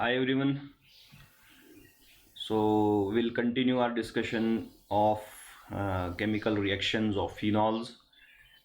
Hi everyone. So we'll continue our discussion of chemical reactions of phenols,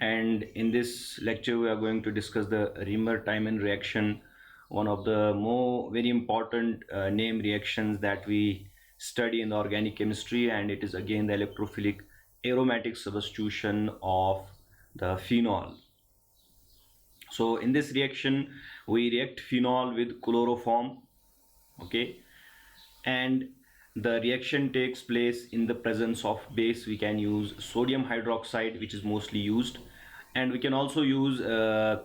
and in this lecture we are going to discuss the Reamer-Tiemann reaction, one of the more very important name reactions that we study in the organic chemistry, and it is again the electrophilic aromatic substitution of the phenol. So in this reaction we react phenol with chloroform, okay, and the reaction takes place in the presence of base. We can use sodium hydroxide, which is mostly used, and we can also use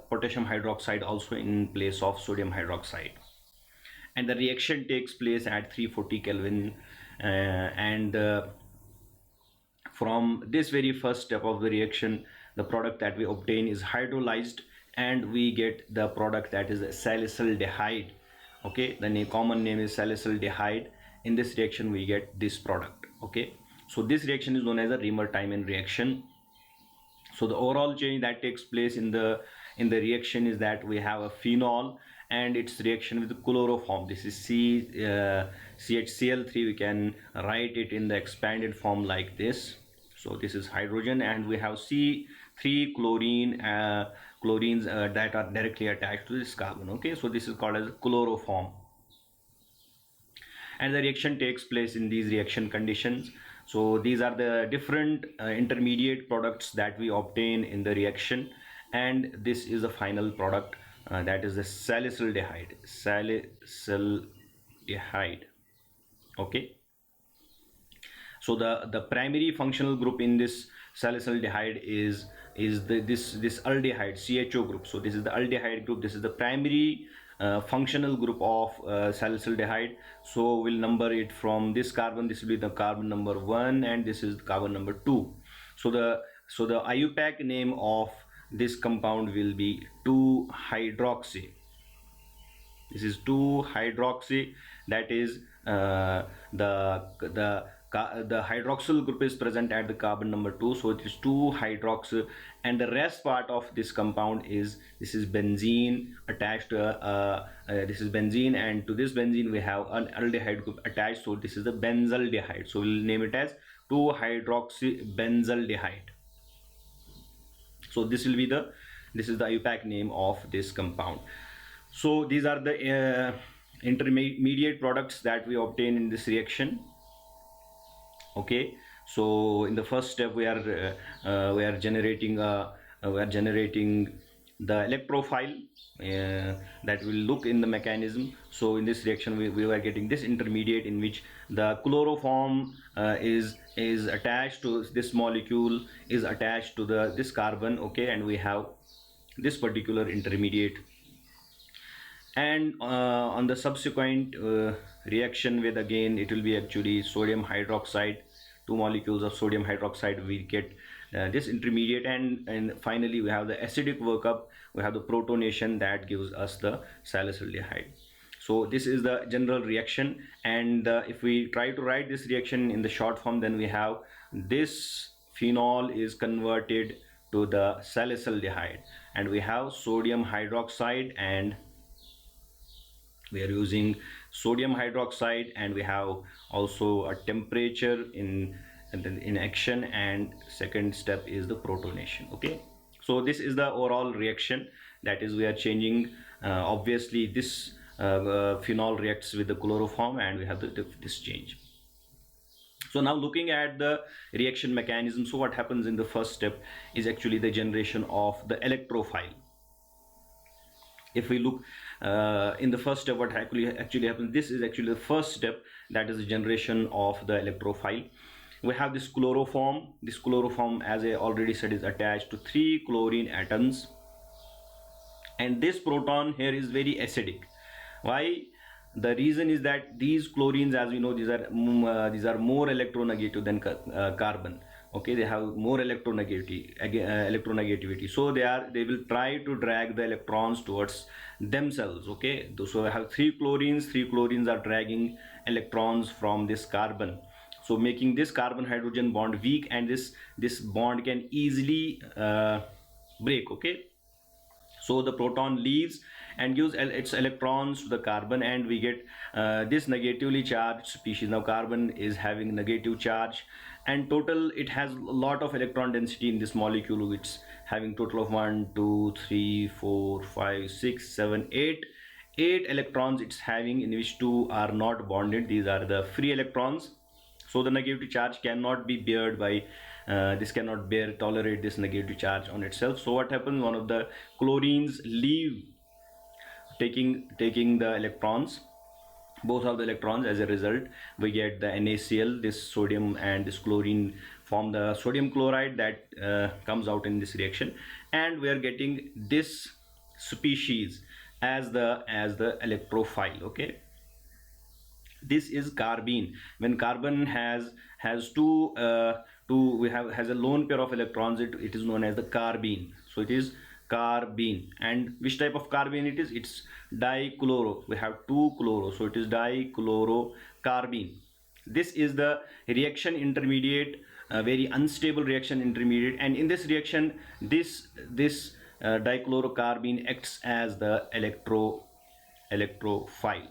potassium hydroxide also in place of sodium hydroxide. And the reaction takes place at 340 Kelvin, and from this very first step of the reaction, the product that we obtain is hydrolyzed, and we get the product that is salicylaldehyde. Okay, the common name is salicylaldehyde. In this reaction we get this product. Okay, so this reaction is known as a Reamer-Tiemann reaction. So the overall change that takes place in the reaction is that we have a phenol and its reaction with the chloroform. This is CHCl3. We can write it in the expanded form like this. So this is hydrogen, and we have C3 chlorines that are directly attached to this carbon. Okay, so this is called as chloroform, and the reaction takes place in these reaction conditions. So these are the different intermediate products that we obtain in the reaction, and this is the final product, that is the salicylaldehyde. Okay, so the primary functional group in this salicylaldehyde is this aldehyde CHO group. So this is the aldehyde group. This is the primary functional group of salicylaldehyde. So we'll number it from this carbon. This will be the carbon number 1, and this is carbon number 2. So the IUPAC name of this compound will be 2-hydroxy. This is 2-hydroxy. That is the hydroxyl group is present at the carbon number 2, so it is 2-hydroxy, and the rest part of this compound is this is benzene attached to this is benzene, and to this benzene we have an aldehyde group attached, so this is the benzaldehyde. So we'll name it as 2-hydroxy benzaldehyde. So this will be this is the IUPAC name of this compound. So these are the intermediate products that we obtain in this reaction. Okay, so in the first step we are generating the electrophile that will look in the mechanism. So in this reaction we are getting this intermediate in which the chloroform is attached to this molecule, is attached to this carbon. Okay, and we have this particular intermediate, and on the subsequent reaction with, again it will be actually sodium hydroxide, 2 molecules of sodium hydroxide, we get this intermediate, and finally we have the acidic workup, we have the protonation that gives us the salicylaldehyde. So this is the general reaction, and if we try to write this reaction in the short form, then we have this phenol is converted to the salicylaldehyde, and we have sodium hydroxide, and we are using sodium hydroxide, and we have also a temperature in action, and second step is the protonation. Okay, so this is the overall reaction, that is we are changing obviously this phenol reacts with the chloroform, and we have this change. So now looking at the reaction mechanism, so what happens in the first step is actually the generation of the electrophile. If we look in the first step, what actually happens, this is actually the first step, that is the generation of the electrophile. We have this chloroform. This chloroform, as I already said, is attached to 3 chlorine atoms, and this proton here is very acidic. Why? The reason is that these chlorines, as we know, these are more electronegative than carbon. Okay, they have more electronegativity, so they will try to drag the electrons towards themselves. Okay, so I have 3 chlorines are dragging electrons from this carbon, so making this carbon hydrogen bond weak, and this bond can easily break. Okay, so the proton leaves, and gives its electrons to the carbon, and we get this negatively charged species. Now carbon is having negative charge, and total it has a lot of electron density in this molecule. It's having total of 1 2 3 4 5 6 7 8 electrons it's having, in which 2 are not bonded. These are the free electrons. So the negative charge cannot be bared by this cannot tolerate this negative charge on itself. So what happens, one of the chlorines leave, taking the electrons, both of the electrons. As a result, we get the NaCl. This sodium and this chlorine form the sodium chloride that comes out in this reaction, and we are getting this species as the electrophile. Okay, this is carbene. When carbon has has a lone pair of electrons, it is known as the carbene. So it is carbene. And which type of carbene it is? It's dichloro. We have 2 chloro, so it is dichlorocarbene. This is the reaction intermediate, very unstable reaction intermediate, and in this reaction this dichlorocarbene acts as the electrophile.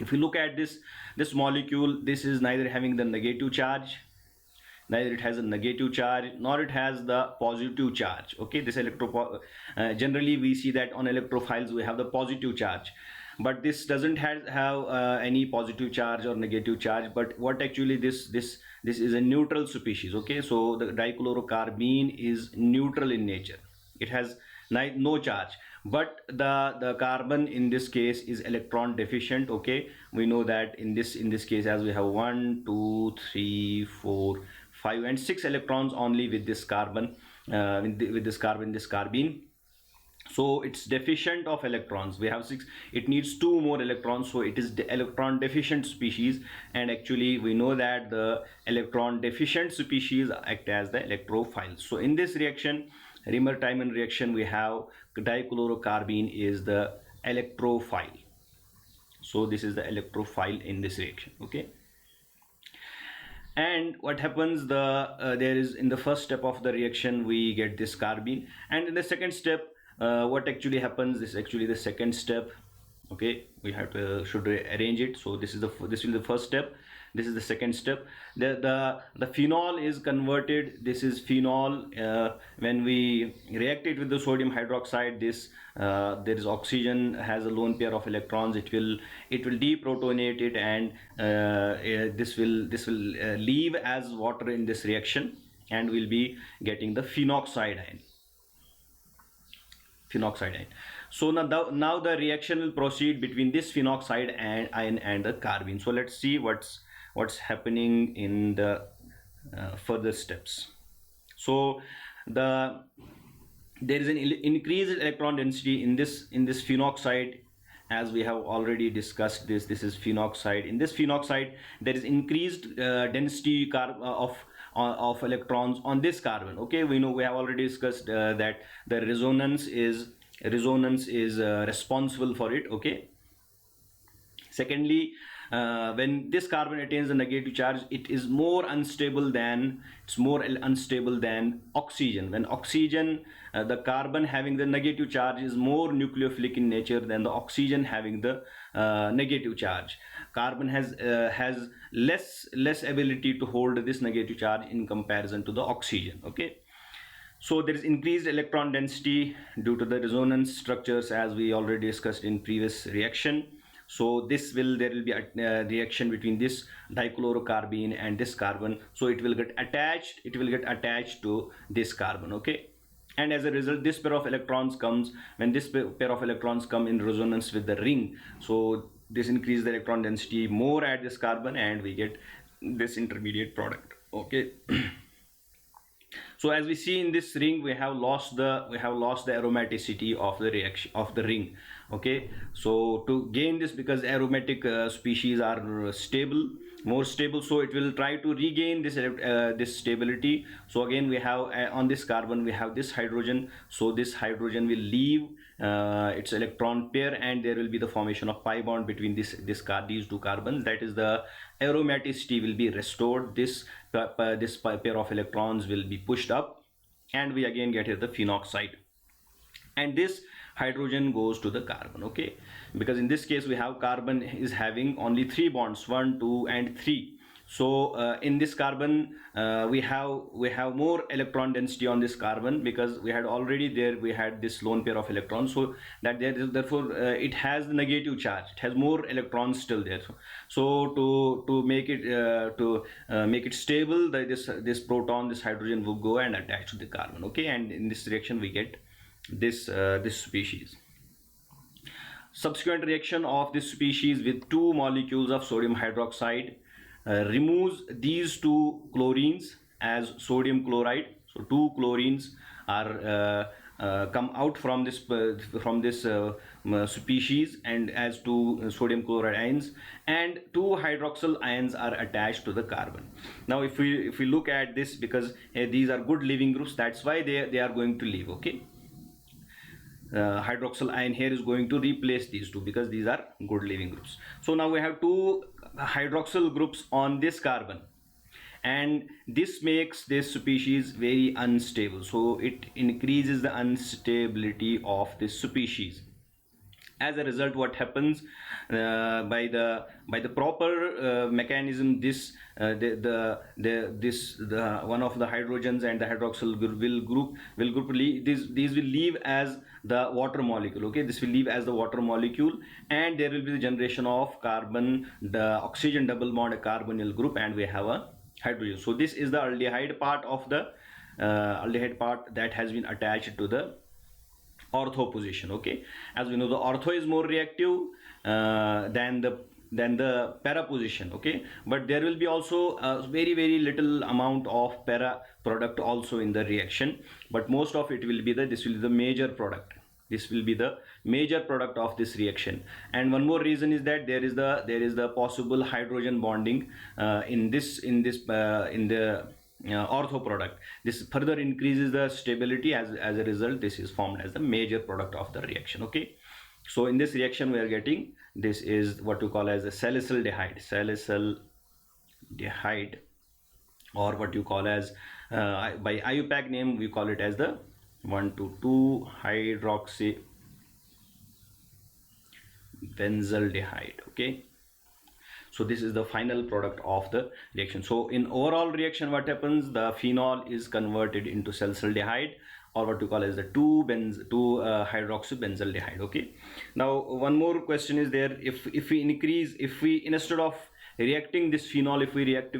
If you look at this molecule, this is neither having the negative charge, neither it has a negative charge, nor it has the positive charge. Okay, this generally we see that on electrophiles we have the positive charge, but this doesn't have any positive charge or negative charge. But what actually this is a neutral species. Okay, so the dichlorocarbene is neutral in nature. It has no charge, but the carbon in this case is electron deficient. Okay, we know that in this case, as we have 1 2 3 4 5 and 6 electrons only with this carbon, this carbene. So it's deficient of electrons. We have 6, it needs 2 more electrons, so it is the electron deficient species. And actually we know that the electron deficient species act as the electrophiles. So in this reaction, Reamer-Tiemann reaction, we have dichlorocarbene is the electrophile. So this is the electrophile in this reaction. Okay, and what happens, there is, in the first step of the reaction we get this carbene, and in the second step what actually happens, this is actually the second step. Okay, we have to should arrange it. So this will be the first step, this is the second step. The phenol is converted. This is phenol. When we react it with the sodium hydroxide, there is oxygen, has a lone pair of electrons. It will deprotonate it, and this will leave as water in this reaction, and we'll be getting the phenoxide ion. So now the reaction will proceed between this phenoxide ion and the carbene. So let's see what's happening in the further steps. So there is an increased electron density in this phenoxide, as we have already discussed. This is phenoxide. In this phenoxide there is increased density of electrons on this carbon. Okay, we have already discussed that the resonance is responsible for it. Okay, secondly, when this carbon attains the negative charge, it is more unstable than oxygen. When oxygen, the carbon having the negative charge is more nucleophilic in nature than the oxygen having the negative charge. Carbon has less ability to hold this negative charge in comparison to the oxygen. Okay, so there is increased electron density due to the resonance structures, as we already discussed in previous reaction. So there will be a reaction between this dichlorocarbene and this carbon, so it will get attached to this carbon. Okay, and as a result, this pair of electrons comes, when this pair of electrons come in resonance with the ring, so this increases the electron density more at this carbon, and we get this intermediate product. Okay. So as we see in this ring, we have lost the aromaticity of the reaction of the ring. Okay, so to gain this, because aromatic species are more stable, so it will try to regain this stability. So again, we have on this carbon we have this hydrogen, so this hydrogen will leave its electron pair, and there will be the formation of pi bond between these two carbons. That is, the aromaticity will be restored. This pair of electrons will be pushed up, and we again get here the phenoxide. And this hydrogen goes to the carbon. Okay, because in this case we have carbon is having only 3 bonds, 1, 2 and 3. So in this carbon we have more electron density on this carbon, because we had already there we had this lone pair of electrons, so that there is, therefore it has the negative charge, it has more electrons still there. So to make it stable, this proton, this hydrogen will go and attach to the carbon. Okay, and in this reaction we get this species. Subsequent reaction of this species with 2 molecules of sodium hydroxide removes these 2 chlorines as sodium chloride. So 2 chlorines are come out from this species and as 2 sodium chloride ions, and 2 hydroxyl ions are attached to the carbon. Now if we look at this, because these are good leaving groups, that's why they are going to leave. Okay, hydroxyl ion here is going to replace these 2 because these are good leaving groups. So now we have 2 hydroxyl groups on this carbon, and this makes this species very unstable, so it increases the instability of this species. As a result, what happens, by the proper mechanism, this the one of the hydrogens and the hydroxyl these will leave as the water molecule. Okay, this will leave as the water molecule, and there will be the generation of carbon, the oxygen double bond carbonyl group, and we have a hydrogen. So this is the aldehyde part of the aldehyde part that has been attached to the ortho position. Okay, as we know, the ortho is more reactive than the para position. Okay, but there will be also a very little amount of para product also in the reaction, but most of it will be this will be the major product. This will be the major product of this reaction. And one more reason is that there is the possible hydrogen bonding in the ortho product. This further increases the stability. As a result, this is formed as the major product of the reaction. Okay, so in this reaction we are getting, this is what we call as a salicylaldehyde, or what you call as by IUPAC name we call it as the 1,2,2 hydroxybenzaldehyde. Okay, so this is the final product of the reaction. So in overall reaction, what happens, the phenol is converted into salicylaldehyde, or what we call as the 2-hydroxybenzaldehyde. Okay, now one more question is there. If we instead of reacting this phenol, if we react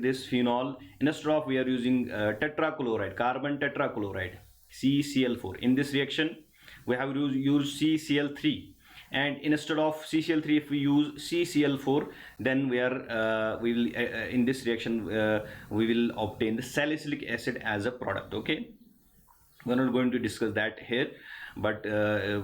this phenol, instead of we are using tetrachloride, carbon tetrachloride, CCl4. In this reaction we have used CCl3, and instead of CCl3, if we use CCl4, then we will in this reaction we will obtain the salicylic acid as a product. Okay, we're not going to discuss that here, but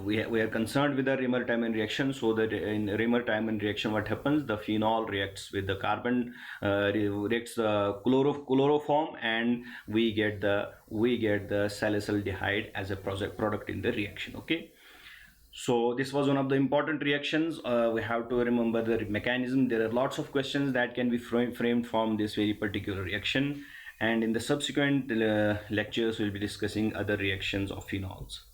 we are concerned with the Raymer-Tiemann reaction. So that in Raymer-Tiemann reaction, what happens, the phenol reacts with the carbon, reacts the chloroform, and we get the salicylaldehyde as a product in the reaction. Okay, so this was one of the important reactions. We have to remember the mechanism. There are lots of questions that can be framed from this very particular reaction, and in the subsequent lectures we'll be discussing other reactions of phenols.